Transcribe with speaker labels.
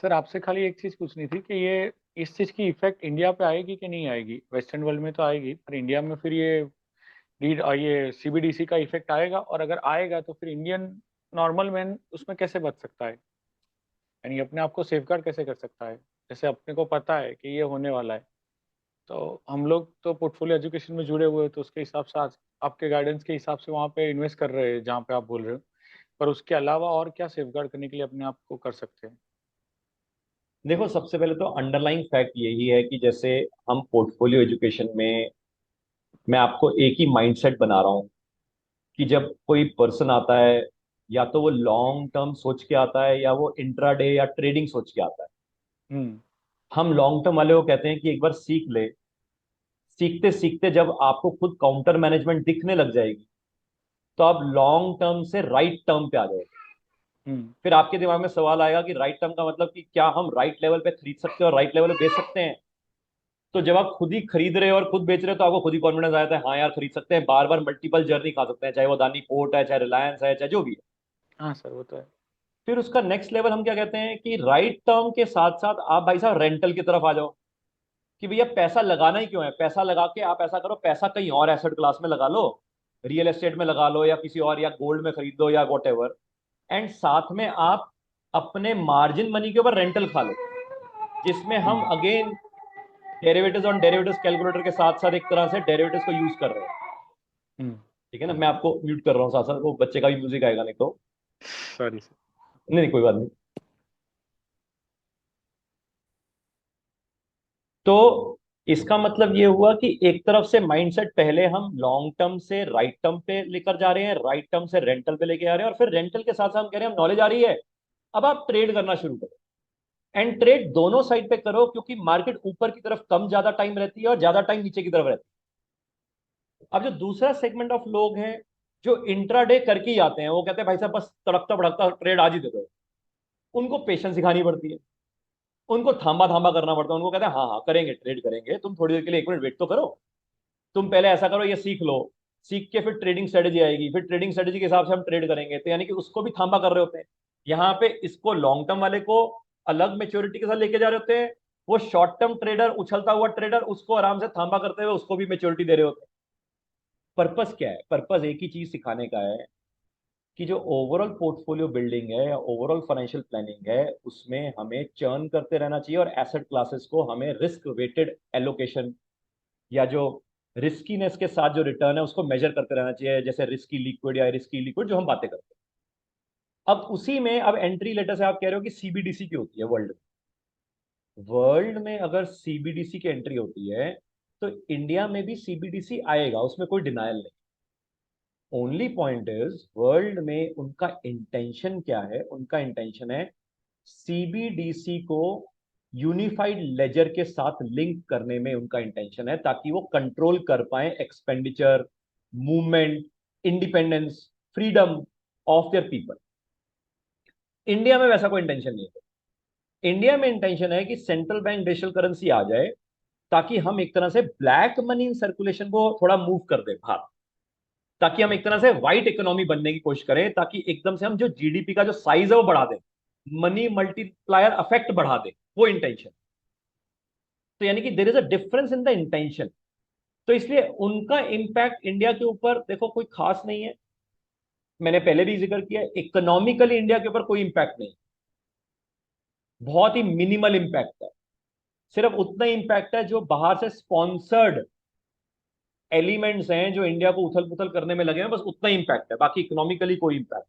Speaker 1: Sir आपसे खाली एक चीज़ पूछनी थी कि ये इस चीज़ की इफेक्ट इंडिया पे आएगी कि नहीं आएगी? वेस्टर्न वर्ल्ड में तो आएगी, पर इंडिया में फिर ये सीबीडीसी का इफेक्ट आएगा, और अगर आएगा तो फिर इंडियन नॉर्मल मैन उसमें कैसे बच सकता है? यानी अपने आप को सेफगार्ड कैसे कर सकता है? जैसे अपने को पता है कि ये होने वाला है, तो हम लोग तो पोर्टफोलियो एजुकेशन में जुड़े हुए हैं, तो उसके हिसाब से आज आपके गाइडेंस के हिसाब से वहाँ पे इन्वेस्ट कर रहे हैं जहाँ पे आप बोल रहे हो। पर उसके अलावा और क्या सेफगार्ड करने के लिए अपने आप को कर सकते हैं?
Speaker 2: देखो, सबसे पहले तो अंडरलाइंग फैक्ट यही है कि जैसे हम पोर्टफोलियो एजुकेशन में, मैं आपको एक ही माइंडसेट बना रहा हूँ कि जब कोई पर्सन आता है, या तो वो लॉन्ग टर्म सोच के आता है या वो इंट्राडे या ट्रेडिंग सोच के आता है।
Speaker 1: हम्म।
Speaker 2: हम लॉन्ग टर्म वाले को कहते हैं कि एक बार सीख ले। सीखते सीखते जब आपको खुद काउंटर मैनेजमेंट दिखने लग जाएगी, तो आप लॉन्ग टर्म से राइट टर्म पे आ जाओगे।
Speaker 1: हम्म।
Speaker 2: फिर आपके दिमाग में सवाल आएगा कि राइट टर्म का मतलब कि क्या हम राइट लेवल पे खरीद सकते हैं और राइट लेवल पे बेच सकते हैं? तो जब आप खुद ही खरीद रहे हो और खुद बेच रहे हो, तो आपको खुद ही कॉन्फिडेंस आ जाता है, हाँ यार खरीद सकते हैं, बार बार मल्टीपल जर्नी खा सकते हैं, चाहे वो अदानी पोर्ट है, चाहे रिलायंस है, चाहे जो भी है।
Speaker 1: हाँ सर, वो तो है।
Speaker 2: फिर उसका नेक्स्ट लेवल हम क्या कहते हैं कि राइट टर्म के साथ साथ आप भाई साहब रेंटल की तरफ आ जाओ। कि भैया पैसा लगाना ही क्यों है? पैसा लगा के आप ऐसा करो, पैसा कहीं और एसेट क्लास में लगा लो, रियल एस्टेट में लगा लो, या किसी और, या गोल्ड में खरीद लो, या वॉट एवर। एंड साथ में आप अपने मार्जिन मनी के ऊपर रेंटल खा लो, जिसमें हम
Speaker 1: हम्म।
Speaker 2: Again derivatives on derivatives calculator के साथ साथ एक तरह से डेरिवेटिव्स को यूज कर रहे हैं।
Speaker 1: हम्म।
Speaker 2: ठीक है ना? मैं आपको म्यूट कर रहा हूँ साथ साथ, वो बच्चे का भी म्यूजिक आएगा नहीं तो।
Speaker 1: Sorry sir.
Speaker 2: नहीं नहीं, कोई बात नहीं। तो इसका मतलब ये हुआ कि एक तरफ से माइंडसेट पहले हम लॉन्ग टर्म से राइट टर्म पे लेकर जा रहे हैं, राइट टर्म से रेंटल पे लेके आ रहे हैं, और फिर रेंटल के साथ साथ हम कह रहे हैं हम नॉलेज आ रही है, अब आप ट्रेड करना शुरू करो। एंड ट्रेड दोनों साइड पे करो, क्योंकि मार्केट ऊपर की तरफ कम ज्यादा टाइम रहती है और ज्यादा टाइम नीचे की तरफ रहती है। अब जो दूसरा सेगमेंट ऑफ लोग हैं जो इंट्राडे करके ही आते हैं, वो कहते हैं भाई साहब बस तड़कता भड़कता ट्रेड आज ही दे दो। उनको पेशेंस सिखानी पड़ती है, उनको थांबा थांबा करना पड़ता है। उनको कहते हैं हाँ हाँ करेंगे, ट्रेड करेंगे, तुम थोड़ी देर के लिए 1 मिनट वेट तो करो। तुम पहले ऐसा करो, ये सीख लो, सीख के फिर ट्रेडिंग स्ट्रेटेजी आएगी, फिर ट्रेडिंग स्ट्रेटेजी के हिसाब से हम ट्रेड करेंगे। तो यानी कि उसको भी थांबा कर रहे होते हैं। यहाँ पे इसको लॉन्ग टर्म वाले को अलग मेच्योरिटी के साथ लेके जा रहे होते हैं, वो शॉर्ट टर्म ट्रेडर, उछलता हुआ ट्रेडर, उसको आराम से थांबा करते हुए उसको भी मेच्योरिटी दे रहे होते हैं। पर्पस क्या है? पर्पस एक ही चीज सिखाने का है कि जो ओवरऑल पोर्टफोलियो बिल्डिंग है या ओवरऑल फाइनेंशियल प्लानिंग है, उसमें हमें चर्न करते रहना चाहिए, और एसेट क्लासेस को हमें रिस्क वेटेड एलोकेशन, या जो रिस्कीनेस के साथ जो रिटर्न है उसको मेजर करते रहना चाहिए, जैसे रिस्की लिक्विड या रिस्की लिक्विड जो हम बातें करते हैं। अब उसी में अब एंट्री लेटर से आप कह रहे हो कि सीबीडीसी की होती है वर्ल्ड में। वर्ल्ड में अगर सीबीडीसी की एंट्री होती है, तो इंडिया में भी सीबीडीसी आएगा, उसमें कोई डिनायल नहीं। ओनली पॉइंट इज वर्ल्ड में उनका इंटेंशन क्या है? उनका इंटेंशन है सीबीडीसी को यूनिफाइड लेजर के साथ लिंक करने में उनका इंटेंशन है, ताकि वो कंट्रोल कर पाए expenditure, movement, independence, freedom of their people. India में वैसा कोई इंटेंशन नहीं है। इंडिया में इंटेंशन है कि सेंट्रल बैंक डिजिटल करेंसी आ जाए, ताकि हम एक तरह से ब्लैक मनी इन सर्कुलेशन को थोड़ा मूव कर दे बाहर, ताकि हम एक तरह से व्हाइट इकोनॉमी बनने की कोशिश करें, ताकि एकदम से हम जो जीडीपी का जो साइज है वो बढ़ा दें, मनी मल्टीप्लायर इफेक्ट बढ़ा दें, वो इंटेंशन। तो यानी कि there is a difference in the intention. तो इसलिए उनका इम्पैक्ट इंडिया के ऊपर देखो कोई खास नहीं है। मैंने पहले भी जिक्र किया, इकोनॉमिकली इंडिया के ऊपर कोई इम्पैक्ट नहीं, बहुत ही मिनिमल इम्पैक्ट है। सिर्फ उतना ही इम्पैक्ट है जो बाहर से स्पॉन्सर्ड एलिमेंट्स हैं जो इंडिया को उथल पुथल करने में लगे हैं, बस उतना ही इम्पैक्ट है, बाकी इकोनॉमिकली कोई इम्पैक्ट।